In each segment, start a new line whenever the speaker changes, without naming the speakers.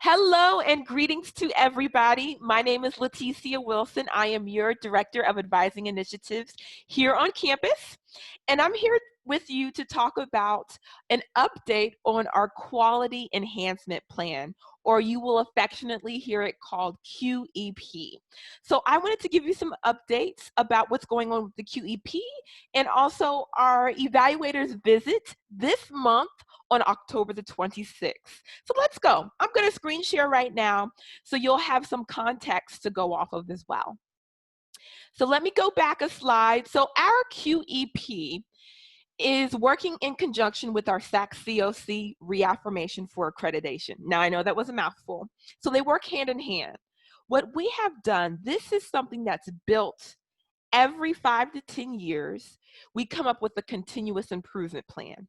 Hello and greetings to everybody. My name is Leticia Wilson. I am your Director of Advising Initiatives here on campus, and I'm here with you to talk about an update on our Quality Enhancement Plan, or you will affectionately hear it called QEP. So I wanted to give you some updates about what's going on with the QEP and also our evaluators visit this month on October the 26th. So let's go. I'm going to screen share right now so you'll have some context to go off of as well. So let me go back a slide. So our QEP is working in conjunction with our SAC-COC reaffirmation for accreditation. Now I know that was a mouthful. So they work hand in hand. What we have done, this is something that's built every 5 to 10 years. We come up with a continuous improvement plan.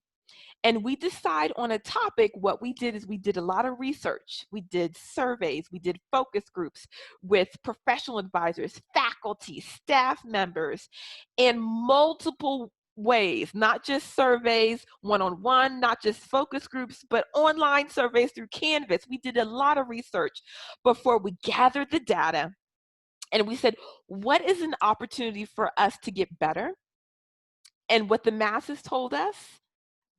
And we decide on a topic. What we did is we did a lot of research. We did surveys, we did focus groups with professional advisors, faculty, staff members, in multiple ways, not just surveys one-on-one, not just focus groups, but online surveys through Canvas. We did a lot of research before we gathered the data. And we said, what is an opportunity for us to get better? And what the masses told us,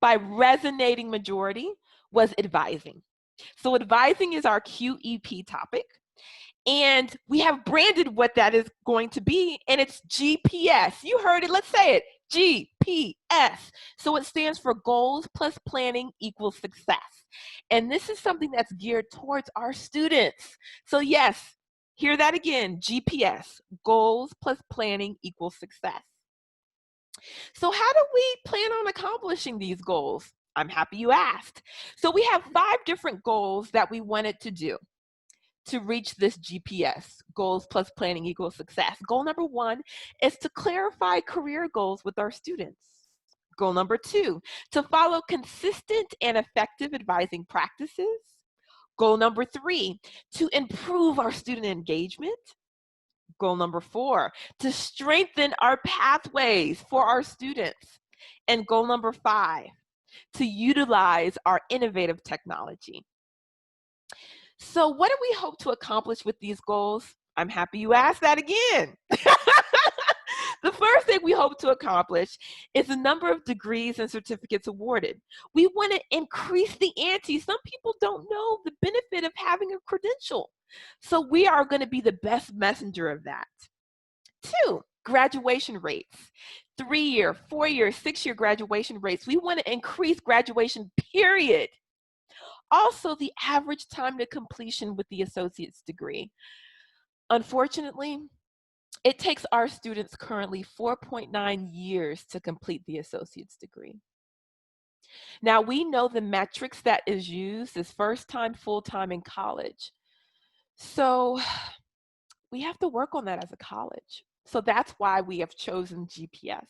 by resonating majority, was advising. So advising is our QEP topic. And we have branded what that is going to be, and it's GPS. You heard it, let's say it, GPS. So it stands for Goals plus Planning equals Success. And this is something that's geared towards our students. So yes, hear that again, GPS, Goals plus Planning equals Success. So how do we plan on accomplishing these goals? I'm happy you asked. So we have 5 different goals that we wanted to do to reach this GPS, goals plus planning equals success. Goal number 1 is to clarify career goals with our students. Goal number 2, to follow consistent and effective advising practices. Goal number 3, to improve our student engagement. Goal number 4, to strengthen our pathways for our students. And goal number 5, to utilize our innovative technology. So what do we hope to accomplish with these goals? I'm happy you asked that again. The first thing we hope to accomplish is the number of degrees and certificates awarded. We want to increase the ante. Some people don't know the benefit of having a credential. So we are going to be the best messenger of that. 2, graduation rates. 3-year, 4-year, 6-year graduation rates. We want to increase graduation, period. Also, the average time to completion with the associate's degree. Unfortunately, it takes our students currently 4.9 years to complete the associate's degree. Now, we know the metrics that is used is first time, full time, in college. So we have to work on that as a college. So that's why we have chosen GPS.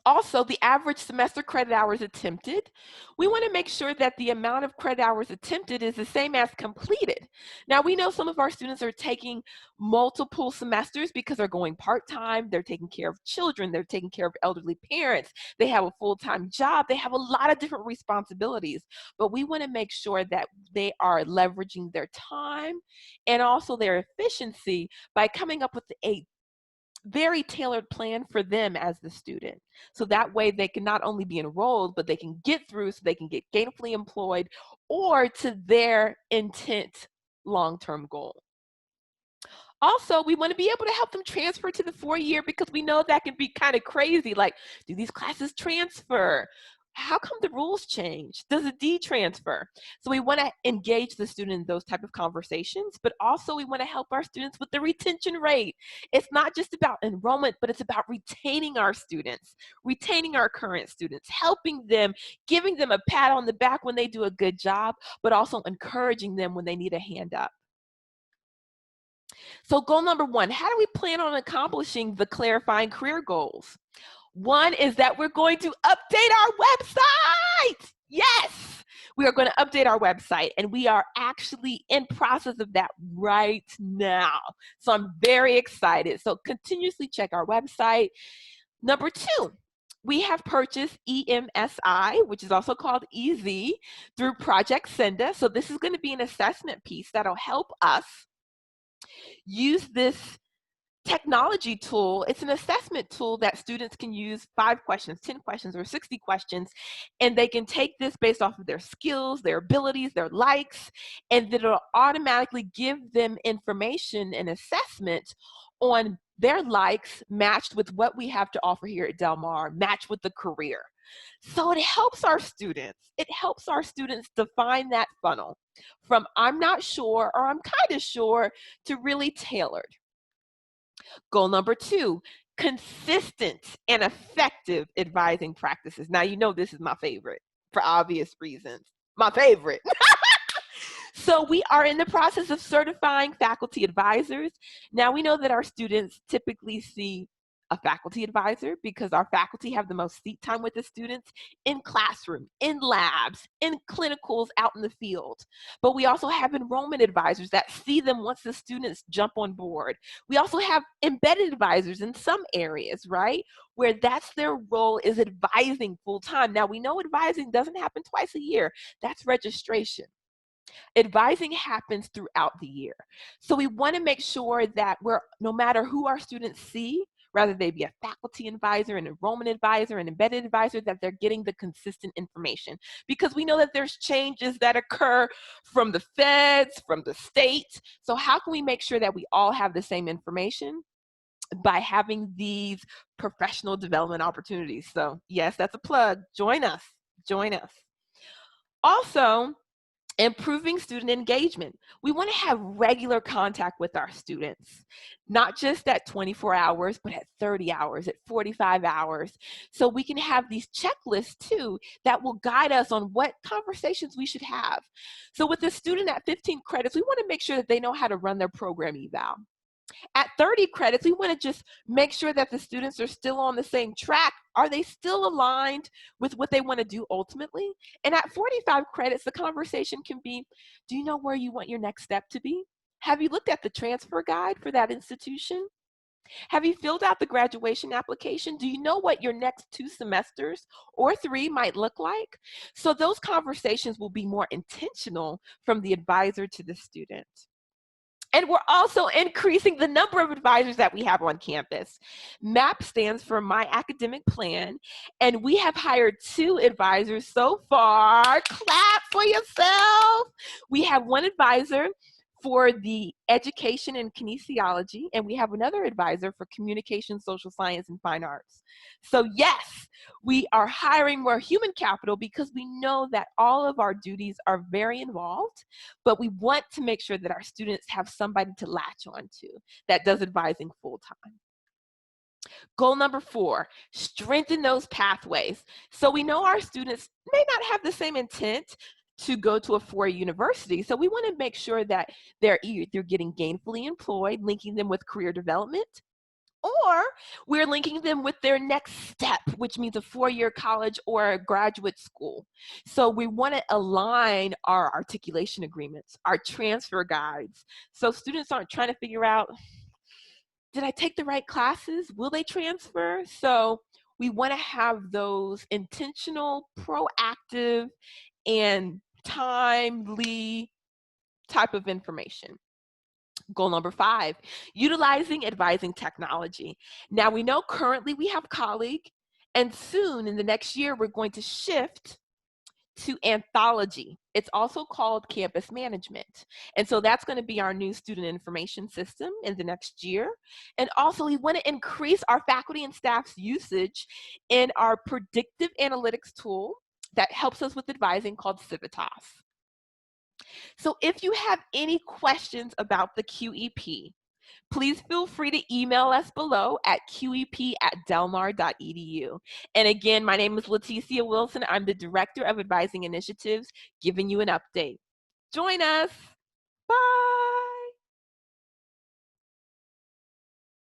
Also, the average semester credit hours attempted. We want to make sure that the amount of credit hours attempted is the same as completed. Now, we know some of our students are taking multiple semesters because they're going part-time, they're taking care of children, they're taking care of elderly parents, they have a full-time job, they have a lot of different responsibilities, but we want to make sure that they are leveraging their time and also their efficiency by coming up with a very tailored plan for them as the student. So that way they can not only be enrolled, but they can get through so they can get gainfully employed or to their intent long-term goal. Also, we want to be able to help them transfer to the 4-year because we know that can be kind of crazy. Like, do these classes transfer? How come the rules change? Does a D transfer? So we want to engage the student in those type of conversations, but also we want to help our students with the retention rate. It's not just about enrollment, but it's about retaining our students, retaining our current students, helping them, giving them a pat on the back when they do a good job, but also encouraging them when they need a hand up. So goal number 1, how do we plan on accomplishing the clarifying career goals? 1 is that we're going to update our website. Yes, we are going to update our website, and we are actually in process of that right now. So I'm very excited. So continuously check our website. Number 2, we have purchased EMSI, which is also called EZ, through Project Senda. So this is going to be an assessment piece that'll help us use this technology tool. It's an assessment tool that students can use 5 questions, 10 questions, or 60 questions, and they can take this based off of their skills, their abilities, their likes, and it'll automatically give them information and assessment on their likes matched with what we have to offer here at Del Mar, matched with the career. So it helps our students. It helps our students define that funnel from I'm not sure or I'm kind of sure to really tailored. Goal number 2, consistent and effective advising practices. Now, you know this is my favorite for obvious reasons. My favorite. So we are in the process of certifying faculty advisors. Now, we know that our students typically see a faculty advisor because our faculty have the most seat time with the students in classroom, in labs, in clinicals out in the field. But we also have enrollment advisors that see them once the students jump on board. We also have embedded advisors in some areas, right? Where that's their role, is advising full time. Now, we know advising doesn't happen twice a year. That's registration. Advising happens throughout the year. So we want to make sure that no matter who our students see, whether they be a faculty advisor, an enrollment advisor, an embedded advisor, that they're getting the consistent information. Because we know that there's changes that occur from the feds, from the state. So how can we make sure that we all have the same information? By having these professional development opportunities. So yes, that's a plug. Join us. Join us. Also, improving student engagement. We want to have regular contact with our students, not just at 24 hours, but at 30 hours, at 45 hours. So we can have these checklists too that will guide us on what conversations we should have. So with a student at 15 credits, we want to make sure that they know how to run their program eval. At 30 credits, we want to just make sure that the students are still on the same track. Are they still aligned with what they want to do ultimately? And at 45 credits, the conversation can be, do you know where you want your next step to be? Have you looked at the transfer guide for that institution? Have you filled out the graduation application? Do you know what your next 2 semesters or 3 might look like? So those conversations will be more intentional from the advisor to the student. And we're also increasing the number of advisors that we have on campus. MAP stands for My Academic Plan, and we have hired 2 advisors so far. Clap for yourself. We have 1 advisor for the education and kinesiology, and we have another advisor for communication, social science, and fine arts. So yes, we are hiring more human capital because we know that all of our duties are very involved, but we want to make sure that our students have somebody to latch on to that does advising full time. Goal number 4, strengthen those pathways. So we know our students may not have the same intent to go to a 4-year university. So we want to make sure that they're either getting gainfully employed, linking them with career development, or we're linking them with their next step, which means a 4-year college or a graduate school. So we want to align our articulation agreements, our transfer guides, so students aren't trying to figure out, did I take the right classes? Will they transfer? So we want to have those intentional, proactive, and timely type of information. Goal number 5, utilizing advising technology. Now we know currently we have Colleague, and soon in the next year, we're going to shift to Anthology. It's also called Campus Management. And so that's going to be our new student information system in the next year. And also we want to increase our faculty and staff's usage in our predictive analytics tool that helps us with advising called Civitas. So if you have any questions about the QEP, please feel free to email us below at qep@delmar.edu. And again, my name is Leticia Wilson. I'm the Director of Advising Initiatives, giving you an update. Join us. Bye.